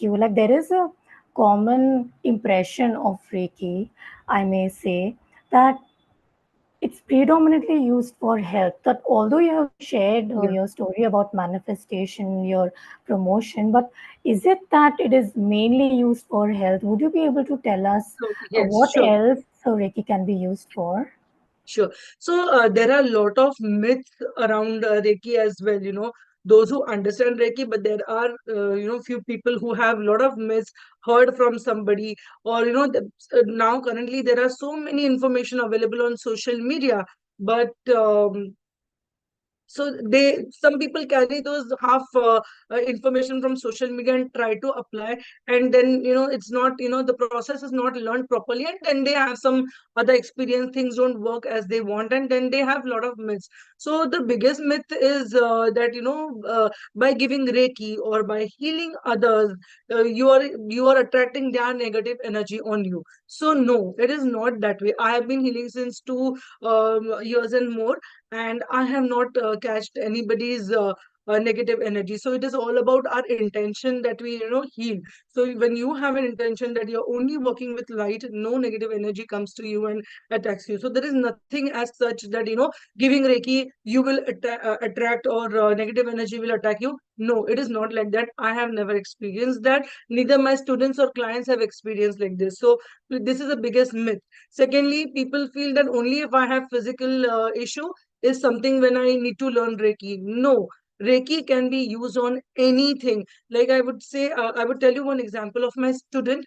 you, like there is a common impression of Reiki, I may say, that it's predominantly used for health. That although you have shared Yeah. your story about manifestation, your promotion, but is it that it is mainly used for health? Would you be able to tell us So yes, what sure. else Reiki can be used for? Sure. So there are a lot of myths around Reiki as well. Those who understand Reiki, but there are few people who have a lot of myths heard from somebody, or now currently there are so many information available on social media, but so some people carry those half information from social media and try to apply, and then it's not, the process is not learned properly, and then they have some other experience, things don't work as they want, and then they have a lot of myths. So the biggest myth is that by giving Reiki or by healing others, you are attracting their negative energy on you. So no, it is not that way. I have been healing since 2 years and more, and I have not catched anybody's negative energy. So it is all about our intention that we heal. So when you have an intention that you're only working with light, no negative energy comes to you and attacks you. So there is nothing as such that giving Reiki you will attract, or negative energy will attack you. No, it is not like that. I have never experienced that. Neither my students or clients have experienced like this. So this is the biggest myth. Secondly, people feel that only if I have physical issue is something when I need to learn Reiki. No, Reiki can be used on anything. Like I would say, I would tell you one example of my student.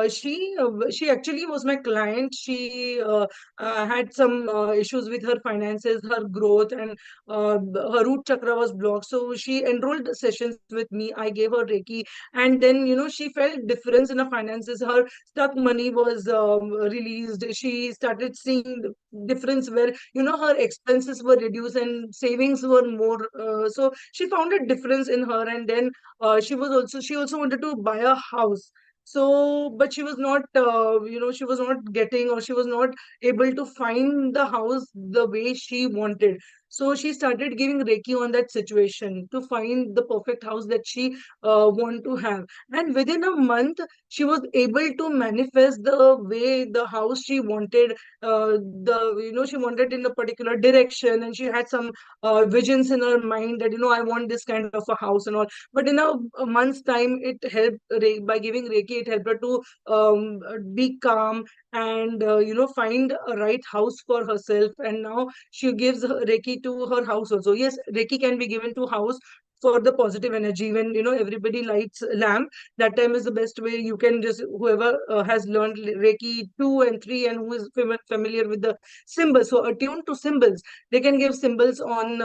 She actually was my client. She had some issues with her finances, her growth, and her root chakra was blocked. So she enrolled sessions with me. I gave her Reiki, and then she felt difference in her finances. Her stuck money was released. She started seeing difference where her expenses were reduced and savings were more, so she found a difference in her. And then she also wanted to buy a house. So but she was not she was not getting, or she was not able to find the house the way she wanted. So she started giving Reiki on that situation to find the perfect house that she want to have. And within a month she was able to manifest the way the house she wanted. She wanted in a particular direction, and she had some visions in her mind that I want this kind of a house and all. But in a month's time, it helped by giving Reiki, it helped her to be calm and find a right house for herself. And now she gives Reiki to her house also. Yes, Reiki can be given to house for the positive energy. When everybody lights lamp, that time is the best way. You can just, whoever has learned Reiki 2 and 3, and who is familiar with the symbols, so attuned to symbols, they can give symbols on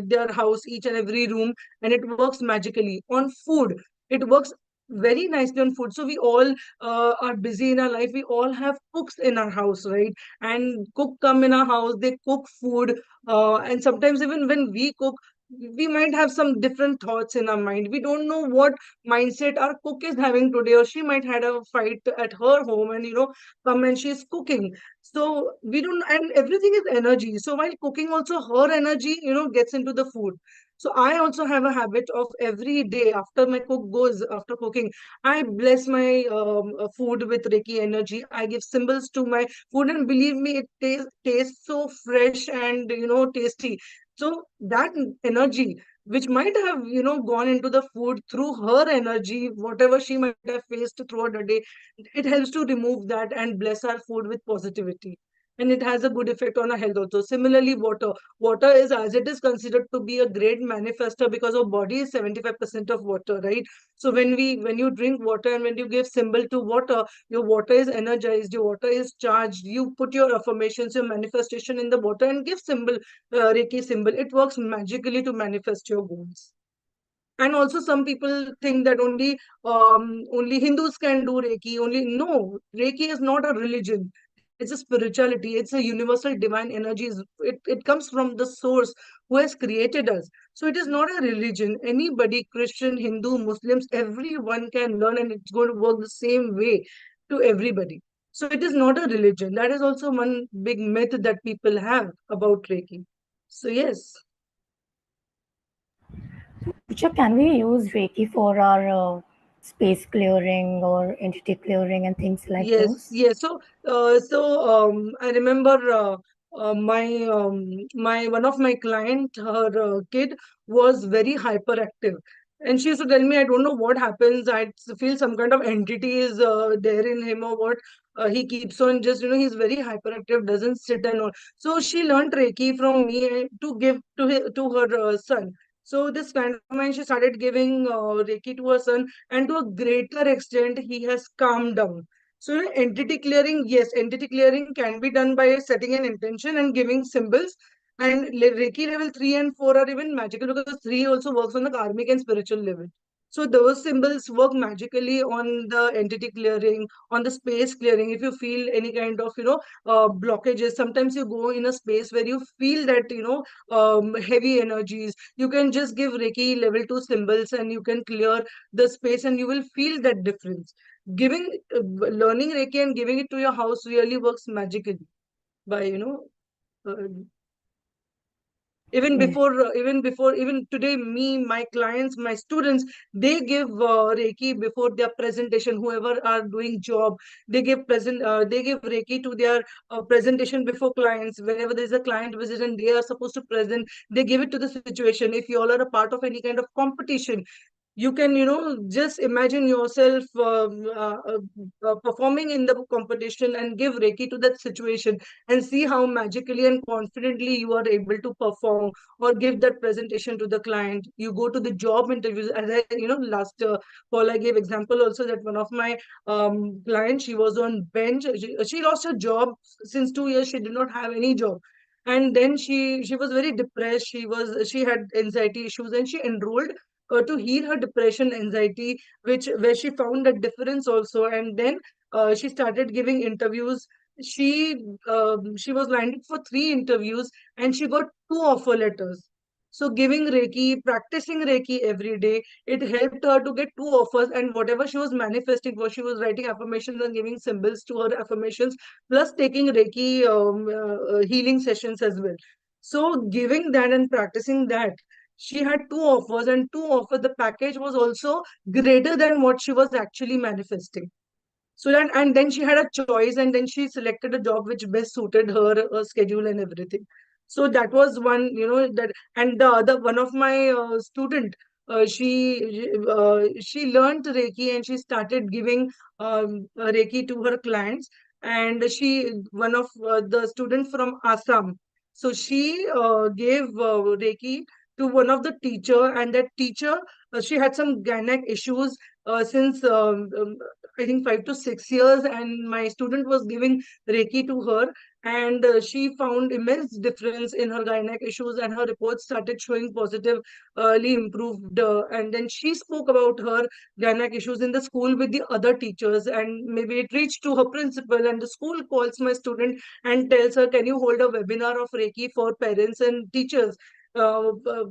their house, each and every room, and it works magically. On food, it works very nicely on food. So we all are busy in our life. We all have cooks in our house, right? And cook come in our house, they cook food, and sometimes even when we cook, we might have some different thoughts in our mind. We don't know what mindset our cook is having today, or she might had a fight at her home, and come and she's cooking. So we don't, and everything is energy. So while cooking also, her energy gets into the food. So I also have a habit of every day after my cook goes, after cooking, I bless my food with Reiki energy. I give symbols to my food, and believe me, it tastes so fresh and tasty. So that energy, which might have gone into the food through her energy, whatever she might have faced throughout the day, it helps to remove that and bless our food with positivity. And it has a good effect on our health also. Similarly, water is, as it is considered to be a great manifester, because our body is 75% of water, right? So when you drink water and when you give symbol to water, your water is energized, your water is charged. You put your affirmations, your manifestation in the water, and give symbol, Reiki symbol. It works magically to manifest your goals. And also some people think that only Hindus can do Reiki. Only, no, Reiki is not a religion. It's a spirituality. It's a universal divine energy. It comes from the source who has created us. So it is not a religion. Anybody, Christian, Hindu, Muslims, everyone can learn, and it's going to work the same way to everybody. So it is not a religion. That is also one big myth that people have about Reiki. So yes. Puja, can we use Reiki for our space clearing or entity clearing and things like Yes, those? yes. I remember my one of my client, her kid was very hyperactive, and she used to tell me, I don't know what happens. I feel some kind of entity is there in him or what. He keeps on just, he's very hyperactive, doesn't sit and all. So she learned Reiki from me to give to her son. So this friend of mine, she started giving Reiki to her son, and to a greater extent, he has calmed down. So, entity clearing, yes, entity clearing can be done by setting an intention and giving symbols. And Reiki level 3 and 4 are even magical because 3 also works on the karmic and spiritual level. So, those symbols work magically on the entity clearing, on the space clearing. If you feel any kind of, blockages, sometimes you go in a space where you feel that, heavy energies, you can just give Reiki level 2 symbols and you can clear the space and you will feel that difference. Giving Learning Reiki and giving it to your house really works magically by uh, Yeah. even today, me, my clients, my students, they give Reiki before their presentation. Whoever are doing job, they give Reiki to their presentation before clients. Whenever there is a client visit and they are supposed to present, they give it to the situation. If you all are a part of any kind of competition, you can just imagine yourself performing in the competition and give Reiki to that situation and see how magically and confidently you are able to perform or give that presentation to the client. You go to the job interviews, as I last call I gave example also that one of my clients, she was on bench. She lost her job. Since 2 years she did not have any job, and then she was very depressed. She had anxiety issues, and she enrolled to heal her depression, anxiety, which where she found a difference also. And then she started giving interviews. She was lined up for 3 interviews, and she got 2 offer letters. So giving Reiki, practicing Reiki every day, it helped her to get 2 offers. And whatever she was manifesting for, she was writing affirmations and giving symbols to her affirmations, plus taking Reiki healing sessions as well. So giving that and practicing that, she had 2 offers, and 2 offers, the package was also greater than what she was actually manifesting. So that, and then she had a choice, and then she selected a job which best suited her schedule and everything. So that was one, that. And the other one of my student, she learned Reiki and she started giving Reiki to her clients. And one of the student from Assam, so she gave Reiki to one of the teacher, and that teacher, she had some gynec issues since I think 5 to 6 years, and my student was giving Reiki to her, and she found immense difference in her gynec issues, and her reports started showing positive, early improved. And then she spoke about her gynec issues in the school with the other teachers, and maybe it reached to her principal, and the school calls my student and tells her, "Can you hold a webinar of Reiki for parents and teachers?"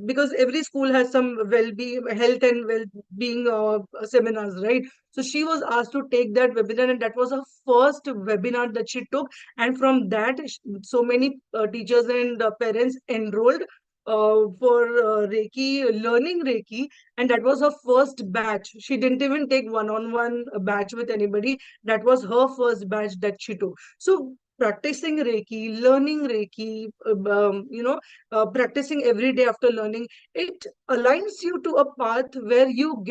Because every school has some well-being, health and well-being seminars, right? So she was asked to take that webinar, and that was her first webinar that she took. And from that, so many teachers and parents enrolled for Reiki, learning Reiki, and that was her first batch. She didn't even take one-on-one batch with anybody. That was her first batch that she took. So practicing Reiki, learning Reiki, practicing every day after learning, it aligns you to a path where you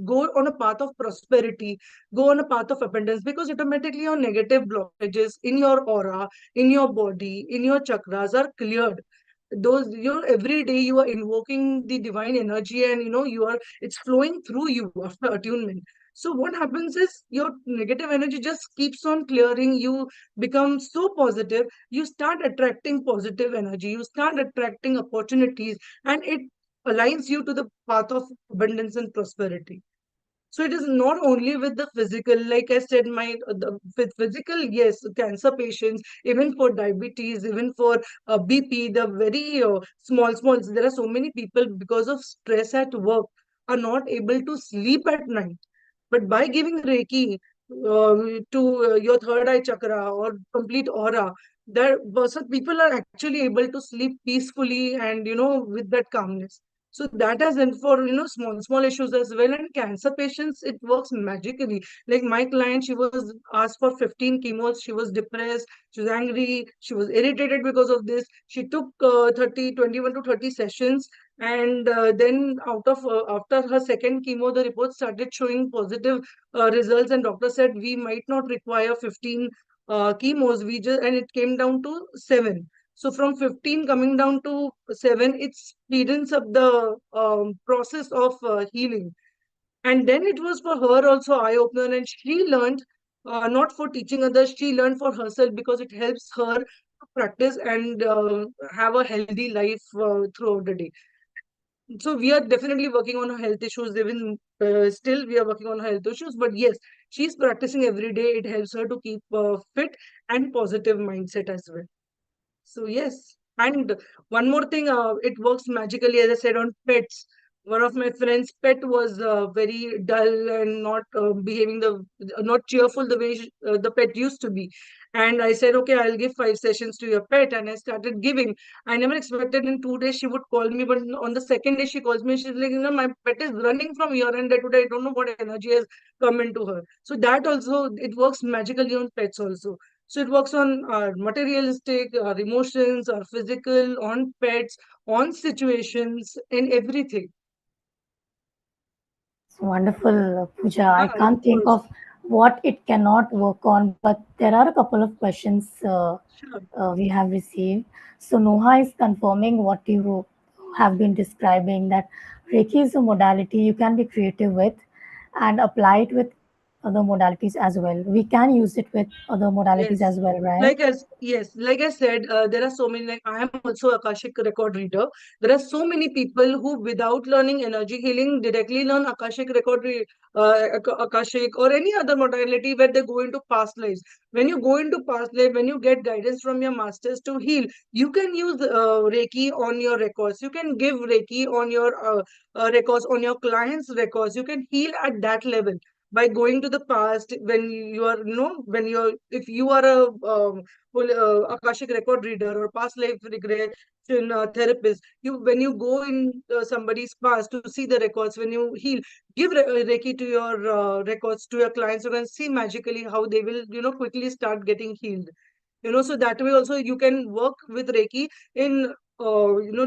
go on a path of prosperity, go on a path of abundance, because automatically your negative blockages in your aura, in your body, in your chakras are cleared. Those, every day you are invoking the divine energy, and it's flowing through you after attunement. So what happens is your negative energy just keeps on clearing. You become so positive, you start attracting positive energy, you start attracting opportunities, and it aligns you to the path of abundance and prosperity. So it is not only with the physical, like I said, with physical, yes, cancer patients, even for diabetes, even for BP, the very small. There are so many people because of stress at work are not able to sleep at night. But by giving Reiki to your third eye chakra or complete aura, that person, people are actually able to sleep peacefully and with that calmness. So that has and for small issues as well. And cancer patients, it works magically. Like my client, she was asked for 15 chemos. She was depressed. She was angry. She was irritated because of this. She took 21 to 30 sessions. And then after her second chemo, the reports started showing positive results. And doctor said we might not require 15 chemos. And it came down to 7. So from 15 coming down to 7, it speeds up the process of healing. And then it was for her also eye opener, and she learned not for teaching others, she learned for herself, because it helps her to practice and have a healthy life throughout the day. So we are definitely working on her health issues. Even still, we are working on her health issues. But yes, she's practicing every day. It helps her to keep fit and positive mindset as well. So yes, and one more thing, it works magically, as I said, on pets. One of my friend's pet was very dull and not behaving not cheerful the way the pet used to be. And I said, okay, I'll give 5 sessions to your pet, and I started giving. I never expected in 2 days she would call me, but on the second day she calls me. She's like, my pet is running from here and there today. I don't know what energy has come into her. So that also it works magically on pets also. So it works on our materialistic, our emotions, our physical, on pets, on situations, and everything. It's wonderful, Pooja. I Yeah, of can't think course. of what it cannot work on, but there are a couple of questions Sure. we have received. So Noha is confirming what you have been describing, that Reiki is a modality you can be creative with and apply it with other modalities as well. We can use it with other modalities Yes. as well, right? Like I said, there are so many, like I am also Akashic record reader. There are so many people who, without learning energy healing, directly learn Akashic or any other modality where they go into past lives. When you go into past life, when you get guidance from your masters to heal, you can use Reiki on your records. You can give Reiki on your records, on your clients' records. You can heal at that level by going to the past. When you are when you're if you are a akashic record reader or past life regression therapist, when you go in somebody's past to see the records, when you heal, give reiki to your records to your clients. You can see magically how they will quickly start getting healed. So that way also you can work with reiki in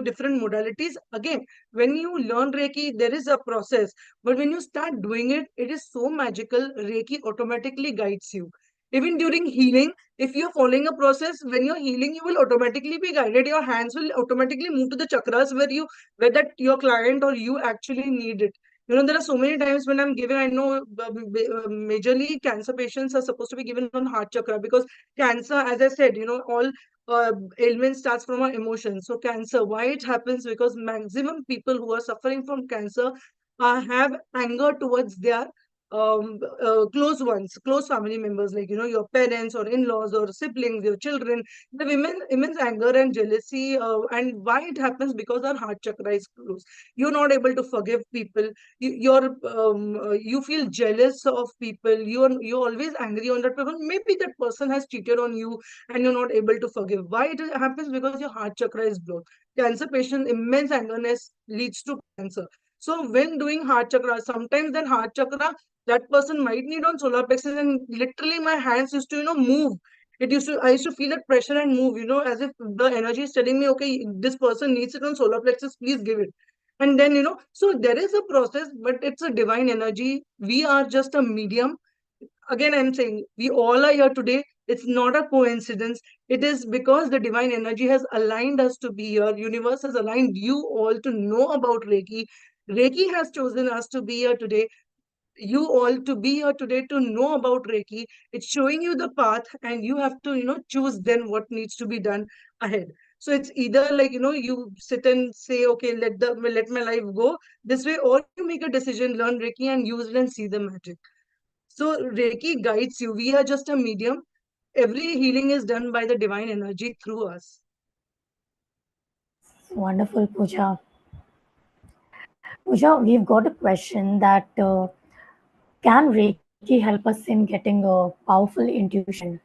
different modalities. Again, when you learn reiki, there is a process, but when you start doing it, it is so magical. Reiki automatically guides you. Even during healing, if you're following a process, when you're healing, you will automatically be guided. Your hands will automatically move to the chakras where that your client or you actually need it. There are so many times when I'm giving, I know majorly cancer patients are supposed to be given on heart chakra, because cancer, as I said, all ailment starts from our emotions. So cancer, why it happens? Because maximum people who are suffering from cancer have anger towards their close ones, close family members, like your parents or in-laws or siblings, your children. The immense anger and jealousy, and why it happens? Because our heart chakra is closed. You're not able to forgive people. You feel jealous of people. You're always angry on that person. Maybe that person has cheated on you, and you're not able to forgive. Why it happens? Because your heart chakra is blocked. Cancer patient, immense angerness leads to cancer. So when doing heart chakra, sometimes then heart chakra, that person might need on solar plexus, and literally my hands used to move. I used to feel that pressure and move, as if the energy is telling me, okay, this person needs it on solar plexus, please give it. And then so there is a process, but it's a divine energy. We are just a medium. Again, I'm saying we all are here today. It's not a coincidence. It is because the divine energy has aligned us to be here. Universe has aligned you all to know about Reiki. Reiki has chosen us to be here today, you all to be here today to know about Reiki. It's showing you the path, and you have to choose then what needs to be done ahead. So it's either like you sit and say, okay, let my life go this way, or you make a decision, learn Reiki and use it and see the magic. So Reiki guides you. We are just a medium. Every healing is done by the divine energy through us. Wonderful, Pooja. Pooja, we've got a question that can Reiki help us in getting a powerful intuition?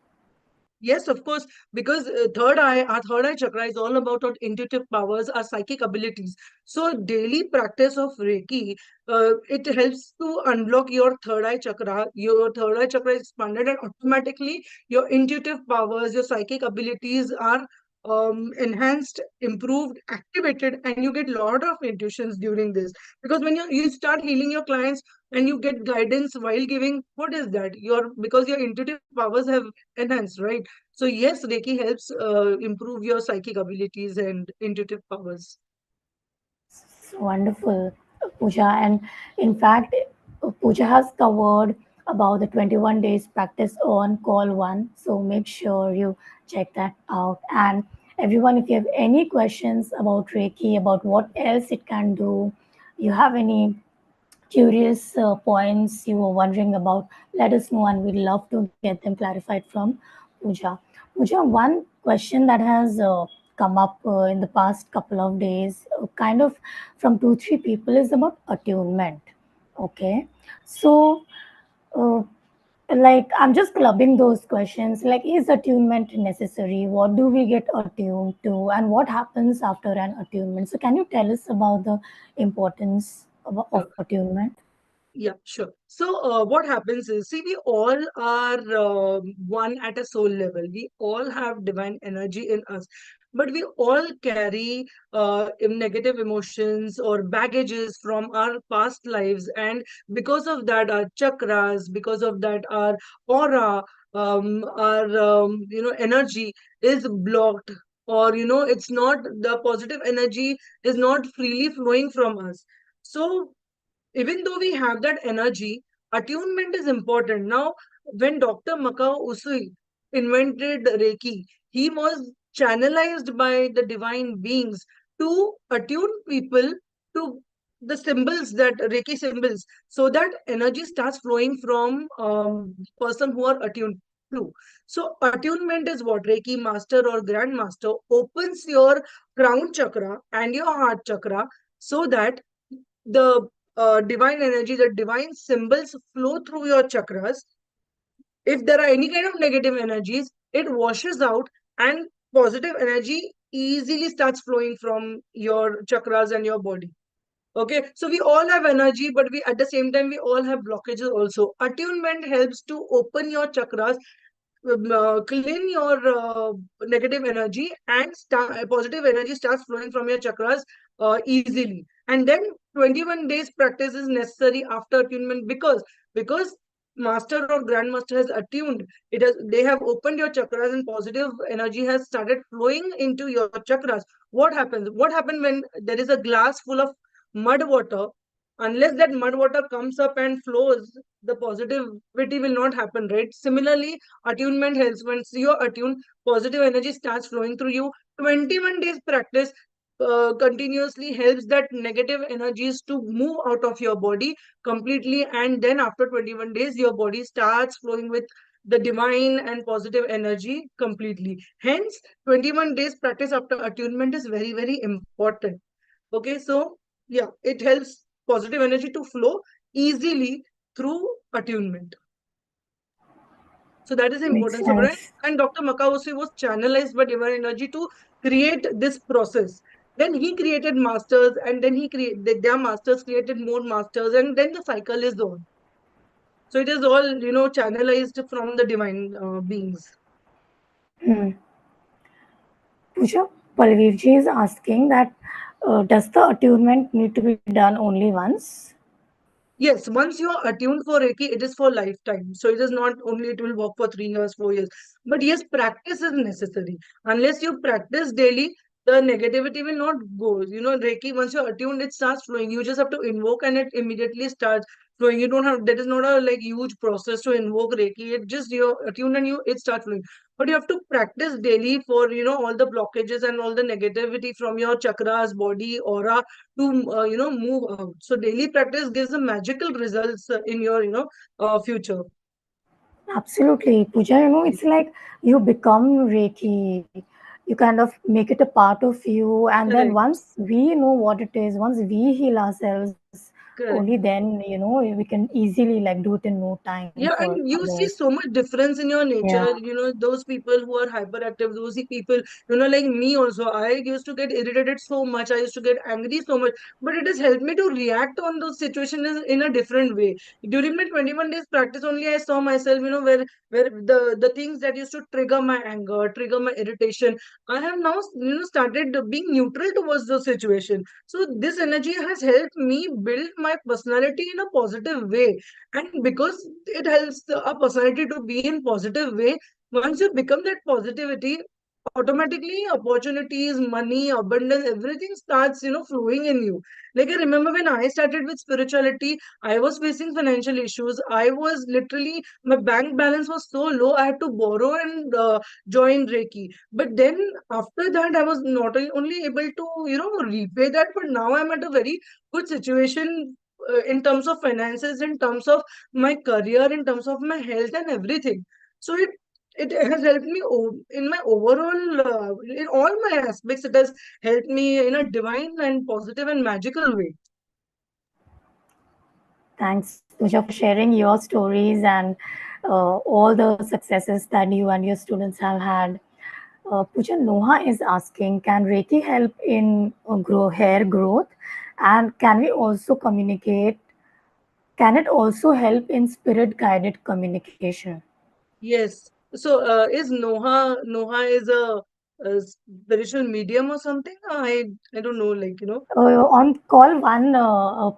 Yes, of course, because our third eye chakra is all about our intuitive powers, our psychic abilities. So, daily practice of Reiki, it helps to unblock your third eye chakra. Your third eye chakra is expanded, and automatically your intuitive powers, your psychic abilities are enhanced, improved, activated, and you get lot of intuitions during this. Because when you start healing your clients and you get guidance while giving, what is that? Because your intuitive powers have enhanced, right? So yes, Reiki helps improve your psychic abilities and intuitive powers. So wonderful, Pooja. And in fact, Pooja has covered about the 21 days practice on call one. So make sure you check that out. And everyone, if you have any questions about Reiki, about what else it can do, you have any curious points you were wondering about, let us know and we'd love to get them clarified from Pooja. Pooja, one question that has come up in the past couple of days, kind of from two, three people, is about attunement. Okay. So, uh, like, I'm just clubbing those questions. Like, is attunement necessary? What do we get attuned to? And what happens after an attunement? So, can you tell us about the importance of attunement? Yeah, sure. So, what happens is, see, we all are one at a soul level. We all have divine energy in us, but we all carry negative emotions or baggages from our past lives, and because of that, our chakras, because of that, our aura, our energy is blocked, or it's not the positive energy is not freely flowing from us. So even though we have that energy, attunement is important. Now, when Dr. Makao Usui invented Reiki, he was channelized by the divine beings to attune people to the symbols, that Reiki symbols, so that energy starts flowing from person who are attuned to. So attunement is what Reiki master or grandmaster opens your crown chakra and your heart chakra so that the divine energy, the divine symbols flow through your chakras. If there are any kind of negative energies, it washes out, and positive energy easily starts flowing from your chakras and your body. Okay, so we all have energy, but we at the same time we all have blockages also. Attunement helps to open your chakras, clean your negative energy, and positive energy starts flowing from your chakras easily. And then 21 days practice is necessary after attunement, because master or grandmaster has attuned it, has they have opened your chakras and positive energy has started flowing into your chakras. What happens when there is a glass full of mud water? Unless that mud water comes up and flows, the positivity will not happen, right? Similarly, attunement helps. Once you're attuned, positive energy starts flowing through you. 21 days practice continuously helps that negative energies to move out of your body completely, and then after 21 days your body starts flowing with the divine and positive energy completely. Hence, 21 days practice after attunement is very, very important. Okay, so yeah, it helps positive energy to flow easily through attunement. So that is the Makes importance of it. sense. And Dr. Makawasi was channelized by divine energy to create this process. Then he created masters, and then their masters created more masters, and then the cycle is on. So it is all channelized from the divine beings. Hmm. Pooja, Palvirji is asking that does the attunement need to be done only once? Yes, once you are attuned for Reiki, it is for lifetime. So it is not only it will work for 3 years, 4 years. But yes, practice is necessary. Unless you practice daily, the negativity will not go. Reiki, once you're attuned, it starts flowing. You just have to invoke and it immediately starts flowing. You don't have, that is not a like huge process to invoke Reiki. It just you're attuned and it starts flowing. But you have to practice daily for, all the blockages and all the negativity from your chakras, body, aura to move out. So daily practice gives a magical results in your future. Absolutely, Pooja. It's like you become Reiki. You kind of make it a part of you, and then Correct. once we know what it is, once we heal ourselves Correct. Only then, we can easily like do it in no time Yeah, for and you see others. so much difference in your Yeah. nature. Those people who are hyperactive, those people, like me also. I used to get irritated so much. I used to get angry so much. But it has helped me to react on those situations in a different way. During my 21 days practice only, I saw myself, where the things that used to trigger my anger, trigger my irritation, I have now, started being neutral towards the situation. So this energy has helped me build my personality in a positive way, and because it helps a personality to be in positive way, once you become that positivity, automatically opportunities, money, abundance, everything starts flowing in you. Like I remember when I started with spirituality, I was facing financial issues. I was literally, my bank balance was so low, I had to borrow and join Reiki. But then after that, I was not only able to repay that, but now I'm at a very good situation, in terms of finances, in terms of my career, in terms of my health and everything. So it has helped me in my overall, in all my aspects. It has helped me in a divine and positive and magical way. Thanks, Pooja, for sharing your stories and all the successes that you and your students have had. Pooja, Noha is asking, can Reiki help in grow hair growth? And can we also communicate? Can it also help in spirit guided communication? Yes. So is Noha is a spiritual medium or something? I don't know, like On call one,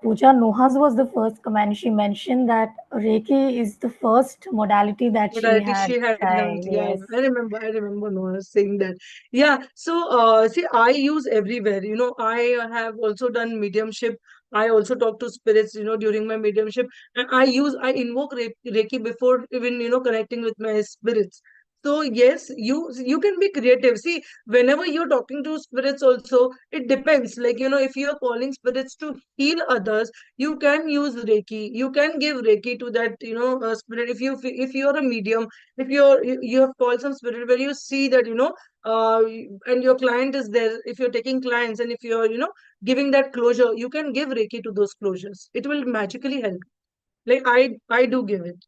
Pooja, Noha's was the first comment. She mentioned that Reiki is the first modality that she modality had she had tried. learned. Yeah, Yes. I remember Noah saying that. Yeah, so see, I use everywhere. I have also done mediumship. I also talk to spirits, during my mediumship, and I invoke Reiki before even connecting with my spirits. So yes, you can be creative. See, whenever you're talking to spirits, also it depends. Like if you're calling spirits to heal others, you can use Reiki. You can give Reiki to that spirit. If you're a medium, if you have called some spirit where you see that and your client is there, if you're taking clients, and if you're giving that closure, you can give Reiki to those closures. It will magically help. Like I do give it.